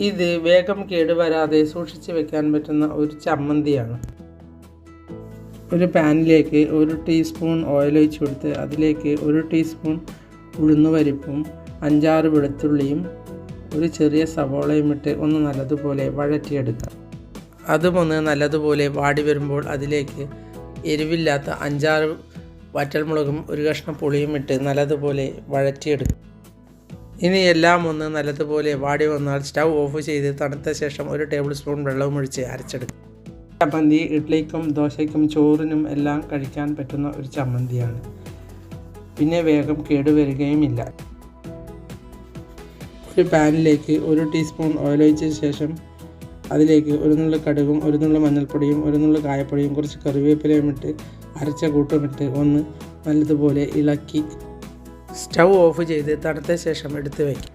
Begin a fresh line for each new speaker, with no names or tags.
ഇത് വേഗം കേടുവരാതെ സൂക്ഷിച്ച് വെക്കാൻ പറ്റുന്ന ഒരു ചമ്മന്തിയാണ്. ഒരു പാനിലേക്ക് 1 ടീസ്പൂൺ ഓയിൽ ഒഴിച്ച് കൊടുത്ത് അതിലേക്ക് 1 ടീസ്പൂൺ ഉഴുന്നുപരിപ്പും 5-6 വെളുത്തുള്ളിയും ഒരു ചെറിയ സവോളയും ഇട്ട് ഒന്ന് നല്ലതുപോലെ വഴറ്റിയെടുക്കാം. അതുമൊന്ന് നല്ലതുപോലെ വാടി വരുമ്പോൾ അതിലേക്ക് എരിവില്ലാത്ത 5-6 വറ്റൽമുളകും ഒരു കഷ്ണം പുളിയും ഇട്ട് നല്ലതുപോലെ വഴറ്റിയെടുക്കും. ഇനി എല്ലാം ഒന്ന് നല്ലതുപോലെ വാടി വന്നാൽ സ്റ്റൗ ഓഫ് ചെയ്ത് തണുത്ത ശേഷം 1 ടേബിൾ സ്പൂൺ വെള്ളവും ഒഴിച്ച് അരച്ചെടുക്കും. ചമ്മന്തി ഇഡ്ലിക്കും ദോശയ്ക്കും ചോറിനും എല്ലാം കഴിക്കാൻ പറ്റുന്ന ഒരു ചമ്മന്തിയാണ്. പിന്നെ വേഗം കേടുവരികയുമില്ല. ഒരു പാനിലേക്ക് 1 ടീസ്പൂൺ ഓയിൽ ഒഴിച്ച ശേഷം അതിലേക്ക് 1 നുള്ളി കടുകും 1 നുള്ളി മഞ്ഞൾപ്പൊടിയും 1 നുള്ളി കായപ്പൊടിയും കുറച്ച് കറിവേപ്പിലയും ഇട്ട് അരച്ച കൂട്ടുമിട്ട് ഒന്ന് നല്ലതുപോലെ ഇളക്കി സ്റ്റൗ ഓഫ് ചെയ്ത് തണുത്ത ശേഷം എടുത്ത് വയ്ക്കും.